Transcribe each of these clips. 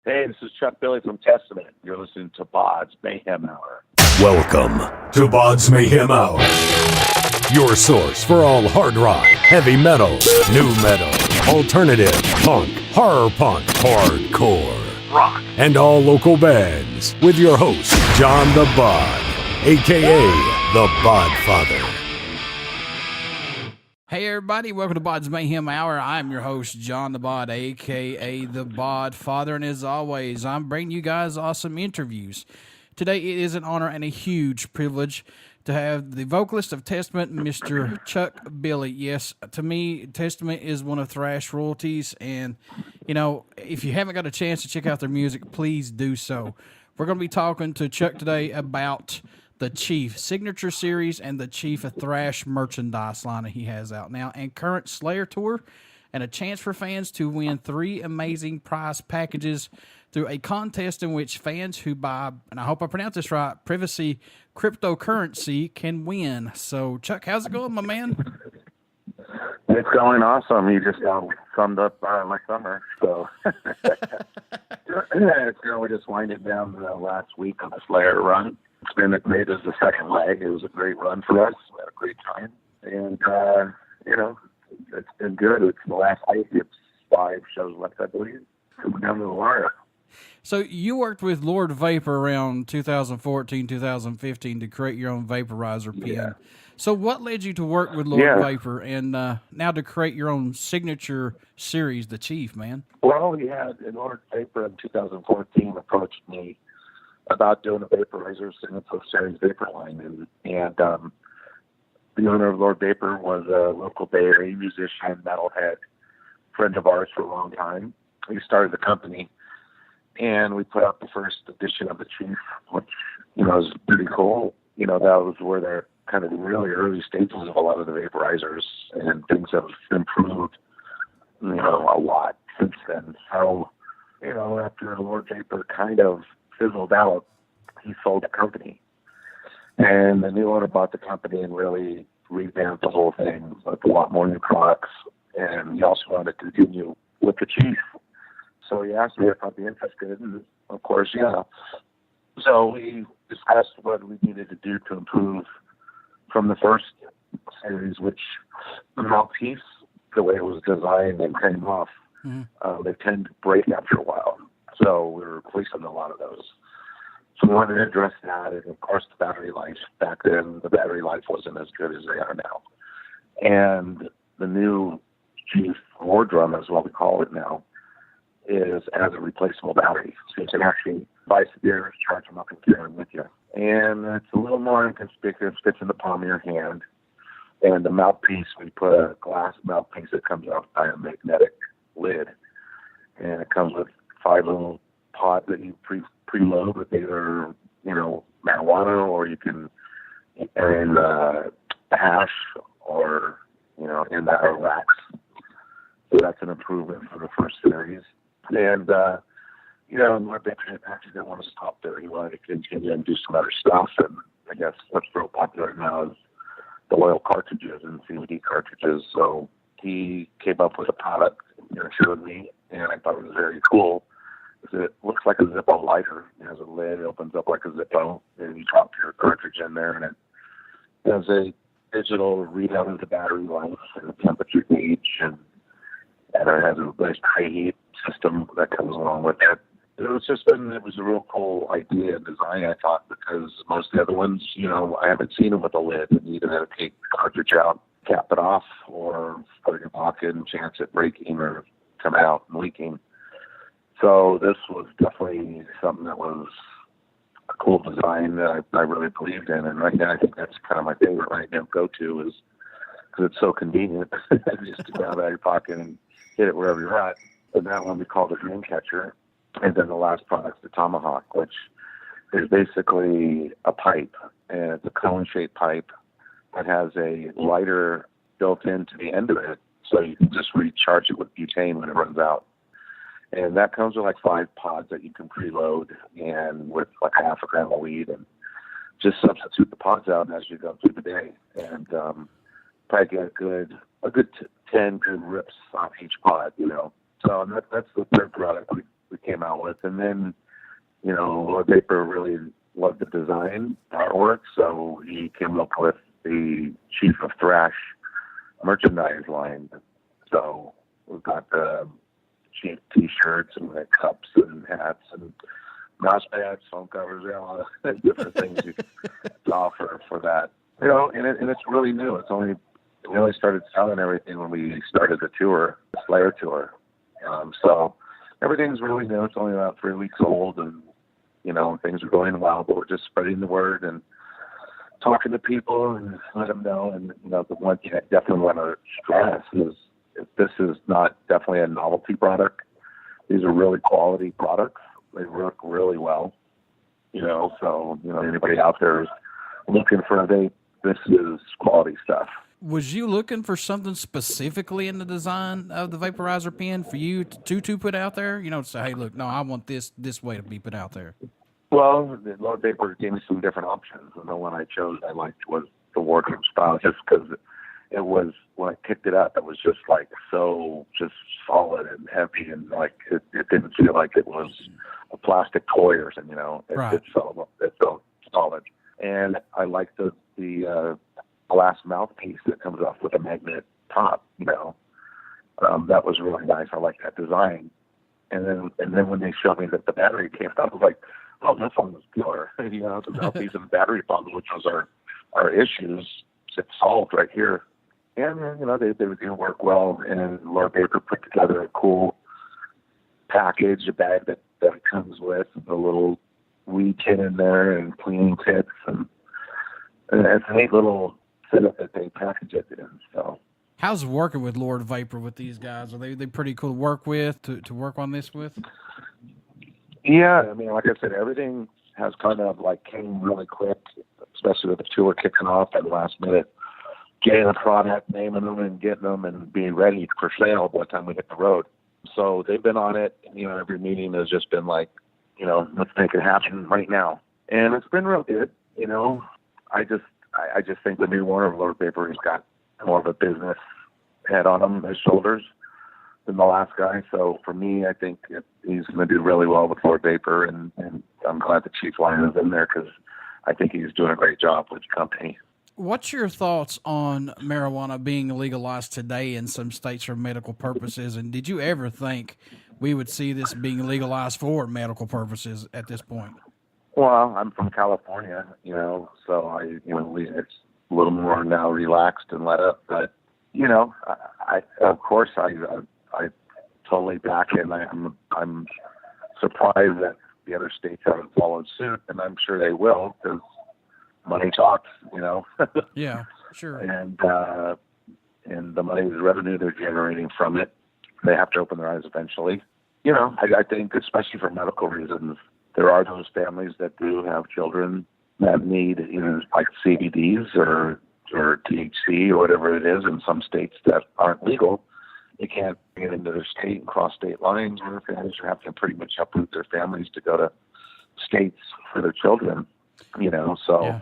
Hey, this is Chuck Billy from Testament. You're listening to BODS Mayhem Hour. Welcome to BODS Mayhem Hour, your source for all hard rock, heavy metal, new metal, alternative, punk, horror punk, hardcore, rock, and all local bands, with your host, John the Bod, a.k.a. the Bodfather. Hey everybody, welcome to BODS Mayhem Hour. I'm your host, John the Bod, a.k.a. the Bodfather, and as always, I'm bringing you guys awesome interviews. Today it is an honor and a huge privilege to have the vocalist of Testament, Mr. Chuck Billy. Yes, to me, Testament is one of thrash royalties, and, you know, if you haven't got a chance to check out their music, please do so. We're going to be talking to Chuck today about the Chief Signature Series and the Chief of Thrash merchandise line that he has out now, and current Slayer tour, and a chance for fans to win 3 amazing prize packages through a contest in which fans who buy, and I hope I pronounced this right, Privacy cryptocurrency can win. So, Chuck, how's it going, my man? It's going awesome. You just summed up my summer. So, we're just winding down the last week of the Slayer run. It's been great as the second leg. It was a great run for us. We had a great time. And, it's been good. It's the last 5 shows left, I believe. Coming down to the wire. So you worked with Lord Vapor around 2014, 2015 to create your own vaporizer pen. Yeah. So what led you to work with Lord Vapor and now to create your own signature series, The Chief, man? Well, Lord Vapor in 2014 approached me about doing a vaporizer signature series vapor line. And the owner of Lord Vapor was a local Bay Area musician, metalhead, friend of ours for a long time. He started the company, and we put out the first edition of the Chief, which, is pretty cool. That was where they're kind of the really early stages of a lot of the vaporizers, and things have improved, a lot since then. So, after Lord Vapor kind of fizzled out, he sold the company. And the new owner bought the company and really revamped the whole thing with a lot more new products. And he also wanted to continue with the Chief. So he asked me if I'd be interested, and of course, yeah. So we discussed what we needed to do to improve from the first series, which the mouthpiece, the way it was designed and came off, they tend to break after a while. So we were replacing a lot of those. So we wanted to address that, and of course the battery life. Back then, the battery life wasn't as good as they are now. And the new Chief War Drum, is what we call it now, is as a replaceable battery. So you can actually buy some beers, charge them up, and carry them with you. And it's a little more inconspicuous, fits in the palm of your hand. And the mouthpiece, we put a glass mouthpiece that comes out by a magnetic lid. And it comes with 5 little pods that you preload with either, marijuana, or you can in hash, or, in that or wax. So that's an improvement for the first series. And, Lord Vapor actually didn't want to stop there. He wanted to continue and do some other stuff. And I guess what's real popular now is the oil cartridges and CBD cartridges. So he came up with a product and showed me, and I thought it was very cool. It looks like a Zippo lighter. It has a lid. It opens up like a Zippo, and you drop your cartridge in there, and it has a digital readout of the battery life and the temperature gauge, and it has a nice high heat system that comes along with it. It was a real cool idea and design, I thought, because most of the other ones, I haven't seen them with a lid, and you either have to take the cartridge out, cap it off, or put it in your pocket and chance it breaking or coming out and leaking. So this was definitely something that was a cool design that I really believed in. And right now, I think that's kind of my favorite right now go-to, is because it's so convenient. Just to get out of your pocket and hit it wherever you're at. And that one we called a dream catcher. And then the last product's the Tomahawk, which is basically a pipe. And it's a cone-shaped pipe that has a lighter built into the end of it. So you can just recharge it with butane when it runs out. And that comes with like 5 pods that you can preload, and with like half a gram of weed, and just substitute the pods out as you go through the day. And probably get a good 10 good rips off each pod, So that's the third product we we came out with. And then, Lord Vapor really loved the design artwork, so he came up with the Chief of Thrash merchandise line. So we've got the Chief T-shirts and the cups and hats and mouse pads, phone covers, a lot of different things you can offer for that. And it's really new. We only started selling everything when we started the tour, the Slayer tour. So everything's really new. It's only about 3 weeks old, and things are going well, but we're just spreading the word and talking to people and let them know. And, the one thing I definitely want to stress is this is not definitely a novelty product. These are really quality products. They work really well, so, anybody out there is looking for a vape, this is quality stuff. Was you looking for something specifically in the design of the vaporizer pen for you to put out there? Say, hey, look, no, I want this way to be put out there. Well, the Lord Vapor gave me some different options, and the one I chose I liked was the wardrobe style, just because it was, when I picked it up, it was just like so just solid and heavy, and like it didn't feel like it was a plastic toy or something, Right. It felt solid. And I liked the glass mouthpiece that comes off with a magnet top, that was really nice. I like that design. And then when they showed me that the battery came out, I was like, oh, this one was killer. The mouthpiece and the battery problem, which was our issues, it's solved right here. And they didn't work well. And Lord Vapor put together a cool package, a bag that it comes with, a little weed kit in there and cleaning kits, and it's a neat little setup that they package it in. So, how's working with Lord Vapor with these guys? Are they pretty cool to work with, to work on this with? Yeah, I mean, like I said, everything has kind of like came really quick, especially with the tour kicking off at the last minute, getting the product, naming them and getting them and being ready for sale by the time we hit the road. So they've been on it. Every meeting has just been like, let's make it happen right now. And it's been real good. I just think the new owner of Lord Vapor has got more of a business head on him, his shoulders, than the last guy. So for me, I think he's going to do really well with Lord Vapor, and I'm glad the Chief Line is in there because I think he's doing a great job with the company. What's your thoughts on marijuana being legalized today in some states for medical purposes? And did you ever think we would see this being legalized for medical purposes at this point? Well, I'm from California, so it's a little more now relaxed and let up. But, I of course, I totally back it. And I'm surprised that the other states haven't followed suit, and I'm sure they will because money talks, Yeah, sure. And the money, the revenue they're generating from it, they have to open their eyes eventually. I think especially for medical reasons, there are those families that do have children that need, like CBDs or THC or whatever it is in some states that aren't legal. They can't get into their state and cross state lines, or families are having to pretty much uproot their families to go to states for their children, So, Yeah.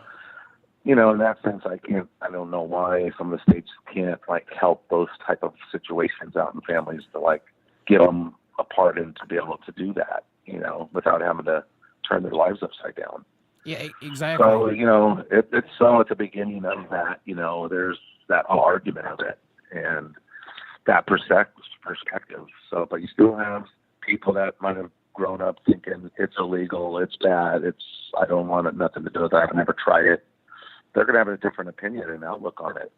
In that sense, I don't know why some of the states can't help those type of situations out in families to get them apart and to be able to do that, without having to turn their lives upside down. Yeah, exactly. So, it's so at the beginning of that, there's that whole argument of it and that perspective. So, but you still have people that might have grown up thinking it's illegal, it's bad, I don't want it, nothing to do with that, I've never tried it. They're going to have a different opinion and outlook on it,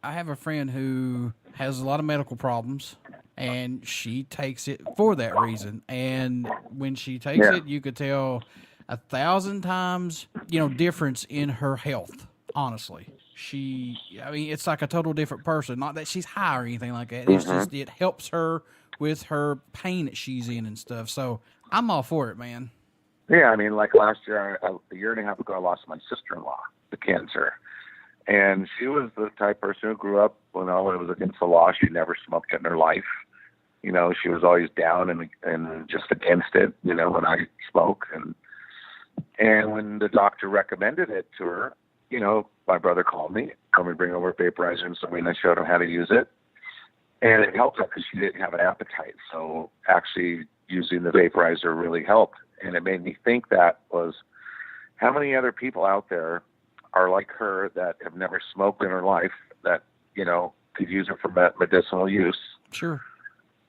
I have a friend who has a lot of medical problems, and she takes it for that reason. And when she takes it, you could tell 1,000 times, difference in her health. Honestly, it's like a total different person. Not that she's high or anything like that. It's just, it helps her with her pain that she's in and stuff. So I'm all for it, man. Yeah. I mean, like last year, a year and a half ago, I lost my sister-in-law to cancer. And she was the type of person who grew up when it was against the law. She never smoked it in her life. She was always down and just against it, when I smoke. And when the doctor recommended it to her, my brother called me, told me to bring over a vaporizer and something. I showed him how to use it. And it helped her because she didn't have an appetite. So actually using the vaporizer really helped. And it made me think that was how many other people out there are like her that have never smoked in her life that, could use it for medicinal use. Sure.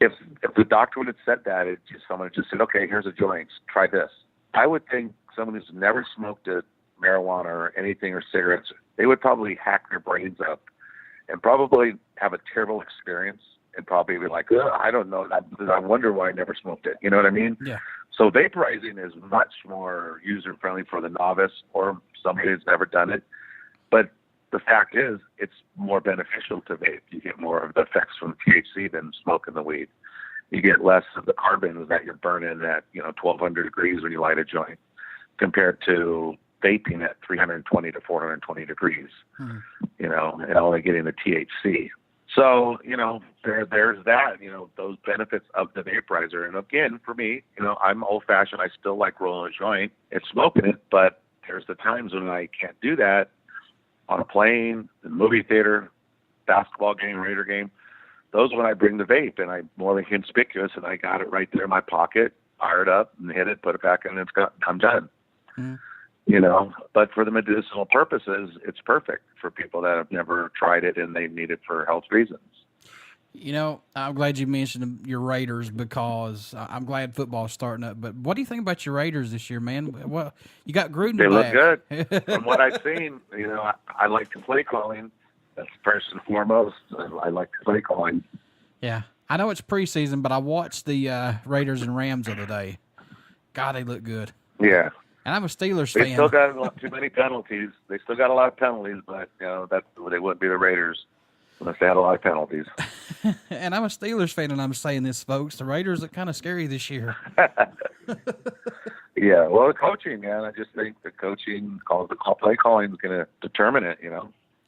If the doctor would have said that, someone just said, okay, here's a joint, try this. I would think someone who's never smoked marijuana or anything or cigarettes, they would probably hack their brains up and probably have a terrible experience and probably be like, I don't know, I wonder why I never smoked it. You know what I mean? Yeah. So vaporizing is much more user-friendly for the novice or somebody who's never done it. But the fact is, it's more beneficial to vape. You get more of the effects from THC than smoking the weed. You get less of the carbon that you're burning at 1,200 degrees when you light a joint compared to vaping at 320 to 420 degrees, and only getting the THC. So, there's that, those benefits of the vaporizer. And again, for me, I'm old fashioned. I still like rolling a joint and smoking it, but there's the times when I can't do that on a plane, in the movie theater, basketball game, Raider game. Those are when I bring the vape and I'm more conspicuous and I got it right there in my pocket, fire it up and hit it, put it back in and I'm done. But for the medicinal purposes, it's perfect for people that have never tried it and they need it for health reasons. I'm glad you mentioned your Raiders because I'm glad football's starting up. But what do you think about your Raiders this year, man? Well, you got Gruden They back. look good. From what I've seen, I like to play calling. That's first and foremost. I like to play calling. Yeah. I know it's preseason, but I watched the Raiders and Rams the other day. God, they look good. Yeah. And I'm a Steelers They fan. still got too many penalties. They still got a lot of penalties, but they wouldn't be the Raiders unless they had a lot of penalties. And I'm a Steelers fan, and I'm saying this, folks. The Raiders are kind of scary this year. Yeah, well, the coaching, man. I just think the coaching, the play calling is going to determine it.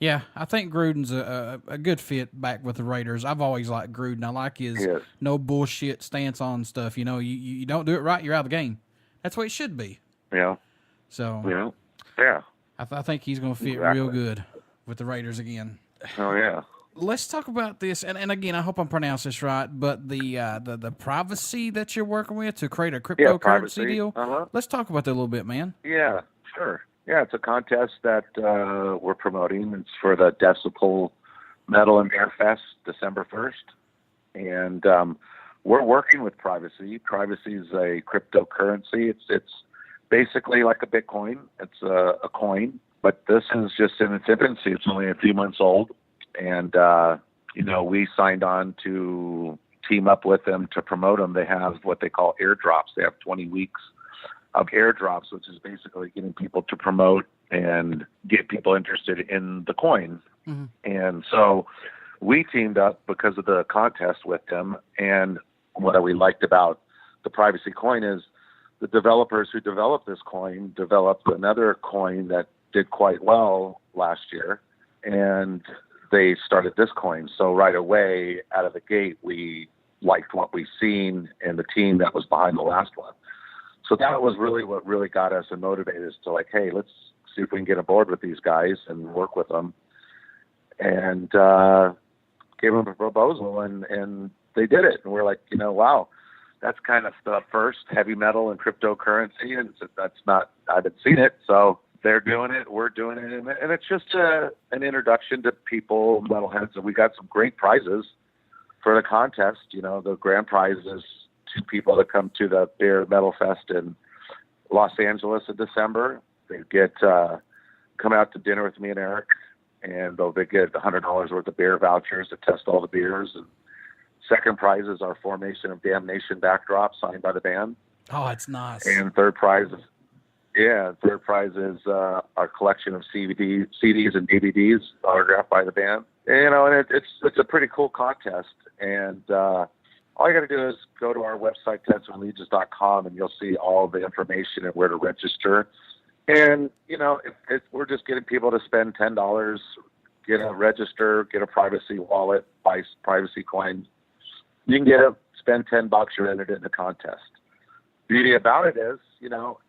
Yeah, I think Gruden's a good fit back with the Raiders. I've always liked Gruden. I like his no bullshit stance on stuff. You don't do it right, you're out of the game. That's what it should be. Yeah. So. Yeah. I think he's going to fit real good with the Raiders again. Oh yeah. Let's talk about this, and again, I hope I'm pronouncing this right, but the privacy that you're working with to create a cryptocurrency deal. Uh-huh. Let's talk about that a little bit, man. Yeah, sure. Yeah, it's a contest that we're promoting. It's for the Decibel Metal and Bear Fest, December 1st. And we're working with Privacy. Privacy is a cryptocurrency. It's basically like a Bitcoin. It's a coin, but this is just in its infancy. It's only a few months old. And, we signed on to team up with them to promote them. They have what they call airdrops. They have 20 weeks of airdrops, which is basically getting people to promote and get people interested in the coin. Mm-hmm. And so we teamed up because of the contest with them. And what we liked about the Privacy coin is the developers who developed this coin developed another coin that did quite well last year. And they started this coin. So right away, out of the gate, we liked what we seen and the team that was behind the last one. So that was really what really got us and motivated us to like, hey, let's see if we can get aboard with these guys and work with them. And gave them a proposal, and they did it. And we're like, wow, that's kind of the first heavy metal and cryptocurrency, and I haven't seen it. So they're doing it, we're doing it, and it's just an introduction to people, metalheads. And we got some great prizes for the contest. The grand prize is 2 people that come to the Beer Metal Fest in Los Angeles in December. They get come out to dinner with me and Eric, and they get $100 worth of beer vouchers to test all the beers. And second prize is our Formation of Damnation backdrop signed by the band. Oh, it's nice. And third prize is our collection of CDs and DVDs autographed by the band. And it's a pretty cool contest. And all you got to do is go to our website, TensonLegions.com, and you'll see all the information and where to register. And if we're just getting people to spend $10, register, get a Privacy wallet, buy Privacy coins. You can spend $10, you're entered in the contest. Beauty about it is,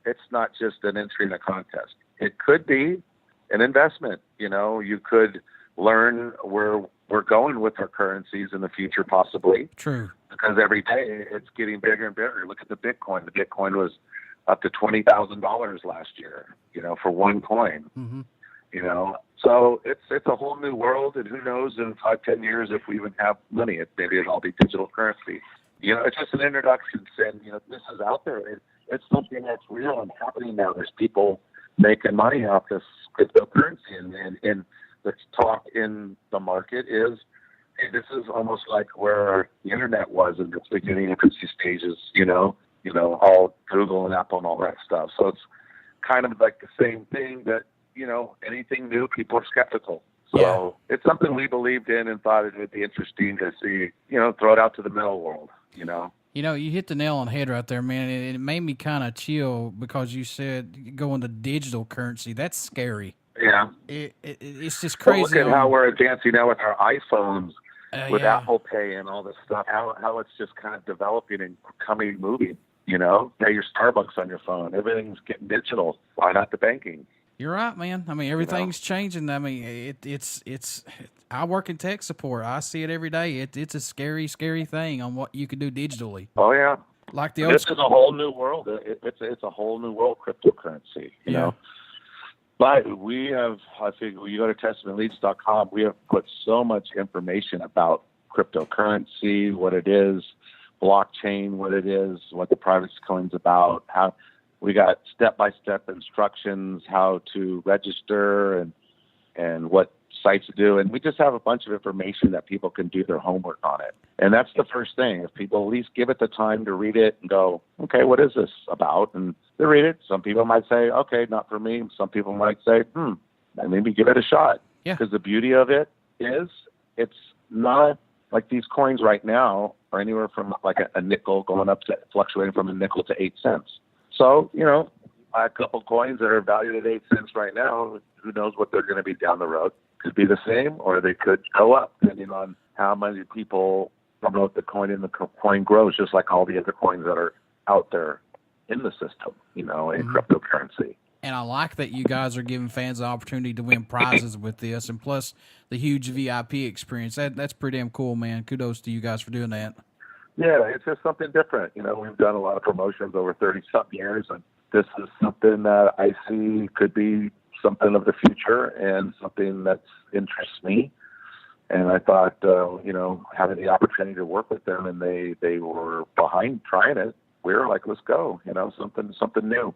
it's not just an entry in a contest. It could be an investment. You could learn where we're going with our currencies in the future, possibly. True. Because every day it's getting bigger and bigger. Look at the Bitcoin. The Bitcoin was up to $20,000 last year, for one coin. Mm-hmm. So it's a whole new world, and who knows in 5-10 years if we even have money, maybe it'll all be digital currency. It's just an introduction saying, this is out there. It's something that's real and happening now. There's people making money off this cryptocurrency, and the talk in the market is, hey, this is almost like where the internet was in its beginning infancy stages, all Google and Apple and all that stuff. So it's kind of like the same thing that, anything new, people are skeptical. So It's something we believed in and thought it would be interesting to see, throw it out to the metal world, You hit the nail on the head right there, man. It made me kind of chill because you said going to digital currency. That's scary. Yeah. It's just crazy. Well, look at how we're advancing now with our iPhones, with Apple Pay and all this stuff, how it's just kind of developing and moving, Now your Starbucks on your phone, everything's getting digital. Why not the banking? You're right, man. I mean, everything's changing. I mean, it's. I work in tech support. I see it every day. It's a scary, scary thing on what you can do digitally. Oh yeah, like the old. This is a whole new world. It's a whole new world, cryptocurrency. You know. But we have, I think, when you go to testamentleads.com, we have put so much information about cryptocurrency, what it is, blockchain, what it is, what the private coin's about, how. We got step-by-step instructions, how to register and what sites to do. And we just have a bunch of information that people can do their homework on it. And that's the first thing. If people at least give it the time to read it and go, okay, what is this about? And they read it. Some people might say, okay, not for me. Some people might say, maybe give it a shot. Yeah. Because the beauty of it is it's not like these coins right now are anywhere from like a nickel going up to fluctuating from a nickel to 8 cents. So, a couple coins that are valued at 8 cents right now, who knows what they're going to be down the road. Could be the same, or they could go up, depending on how many people promote the coin and the coin grows, just like all the other coins that are out there in the system, in cryptocurrency. And I like that you guys are giving fans the opportunity to win prizes with this, and plus the huge VIP experience. That's pretty damn cool, man. Kudos to you guys for doing that. Yeah, it's just something different. We've done a lot of promotions over 30-something years, and this is something that I see could be something of the future and something that interests me. And I thought, having the opportunity to work with them, and they were behind trying it, we were like, let's go, something new,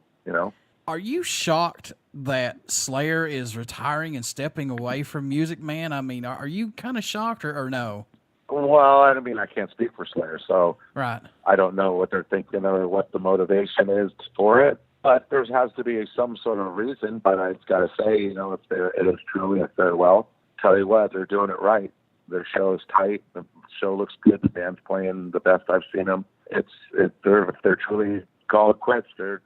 Are you shocked that Slayer is retiring and stepping away from music, man? I mean, are you kind of shocked or no? Well, I can't speak for Slayer, so right. I don't know what they're thinking or what the motivation is for it. But there has to be some sort of reason. But I've got to say, if it is truly a farewell, tell you what, they're doing it right. Their show is tight. The show looks good. The band's playing the best I've seen them. If they're truly call it quits, they're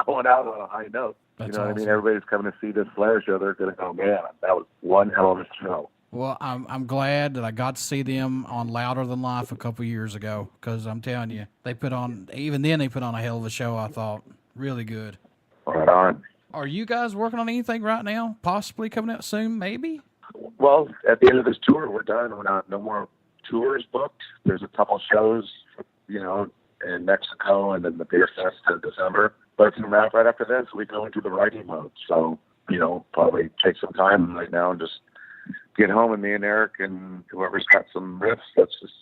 going out on a high note. That's what awesome. I mean? Everybody's coming to see this Slayer show. They're going to go, man, that was one hell of a show. Well, I'm glad that I got to see them on Louder Than Life a couple years ago, because I'm telling you, they put on a hell of a show, I thought. Really good. Right on. Are you guys working on anything right now? Possibly coming out soon, maybe? Well, at the end of this tour, we're done. No more tours booked. There's a couple shows, in Mexico and then the Beer Fest in December. But right after this, we go into the writing mode. So, probably take some time right now and just get home, and me and Eric and whoever's got some riffs, let's just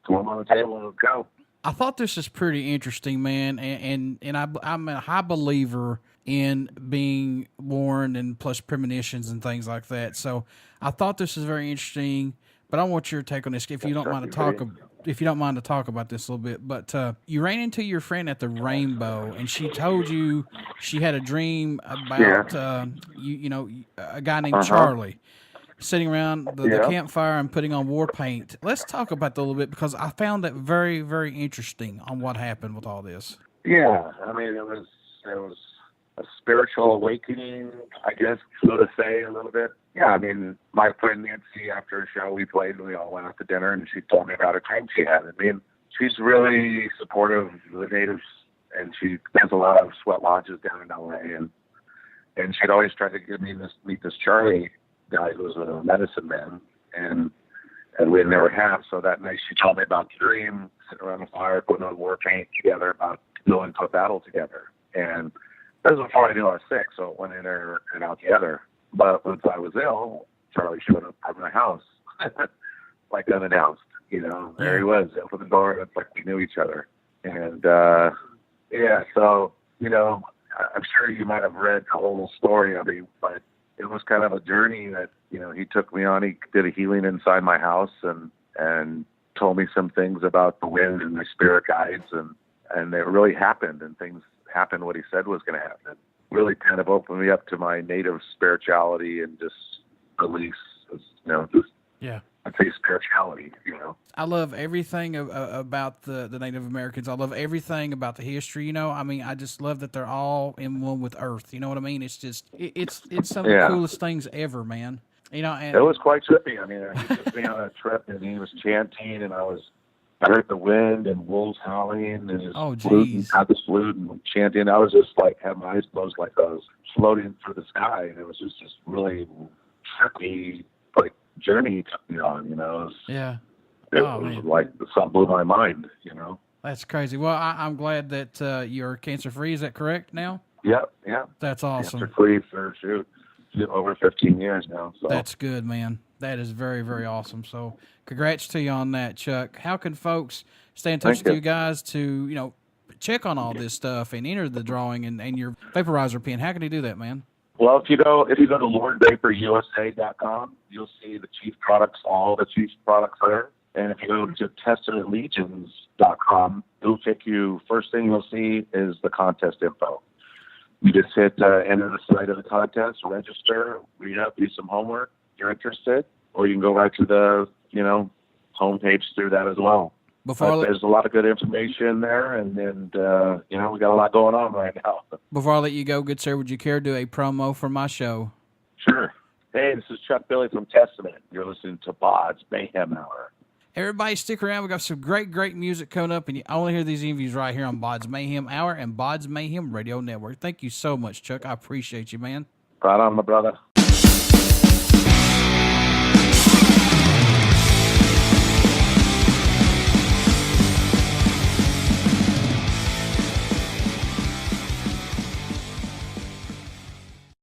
throw them on the table and go. I thought this is pretty interesting, man, and I'm a high believer in being warned and plus premonitions and things like that. So I thought this is very interesting, but I want your take on this if you don't mind to talk about this a little bit. But you ran into your friend at the Rainbow, and she told you she had a dream about a guy named Charlie sitting around the campfire and putting on war paint. Let's talk about that a little bit, because I found that very, very interesting on what happened with all this. Yeah, I mean, it was a spiritual awakening, I guess, so to say, a little bit. Yeah, I mean, my friend Nancy, after a show we played, we all went out to dinner, and she told me about a time she had. I mean, she's really supportive of the natives, and she does a lot of sweat lodges down in L.A., and she'd always tried to get me meet this Charlie. guy who was a medicine man, and we had never have. So that night she told me about the dream, sitting around the fire, putting on war paint together, about going to a battle together. And that was before I knew I was sick, so it went in there and out together. But once I was ill, Charlie showed up at my house, like unannounced. You know, there he was, opened the door, and it's like we knew each other. And yeah, so, you know, I'm sure you might have read the whole story of him, but it was kind of a journey that, you know, he took me on. He did a healing inside my house and told me some things about the wind and my spirit guides, and it really happened, and things happened what he said was going to happen. Really kind of opened me up to my native spirituality and just beliefs, you know, just, yeah. I'd say spirituality, you know. I love everything about the Native Americans. I love everything about the history, you know. I mean, I just love that they're all in one with Earth. You know what I mean? It's just, it's some of the coolest things ever, man. You know, and it was quite trippy. I mean, he took me on a trip, and he was chanting, and I heard the wind and wolves howling, and his flute, and had this flute and chanting. I was just like, had my eyes closed, like I was floating through the sky, and it was just this really trippy, like, journey he took me on, you know. It was like something blew my mind, you know. That's crazy. Well, I'm glad that you're cancer-free. Is that correct now? Yeah. That's awesome. Cancer-free for, over 15 years now. So. That's good, man. That is very, very awesome. So congrats to you on that, Chuck. How can folks stay in touch with you guys to, you know, check on all this stuff and enter the drawing and your vaporizer pen? How can they do that, man? Well, if you go to LordVaporUSA.com, you'll see the chief products, all the chief products there. And if you go to TestamentLegions.com, it'll take you, first thing you'll see is the contest info. You just hit enter the site of the contest, register, read up, do some homework if you're interested, or you can go right to the, you know, homepage through that as well. There's a lot of good information there, and you know, we got a lot going on right now. Before I let you go, good sir, would you care to do a promo for my show? Sure. Hey, this is Chuck Billy from Testament. You're listening to BODS Mayhem Hour. Everybody stick around. We got some great music coming up, and you only hear these interviews right here on BODS Mayhem Hour and BODS Mayhem Radio Network. Thank you so much, Chuck. I appreciate you, man. Right on, my brother.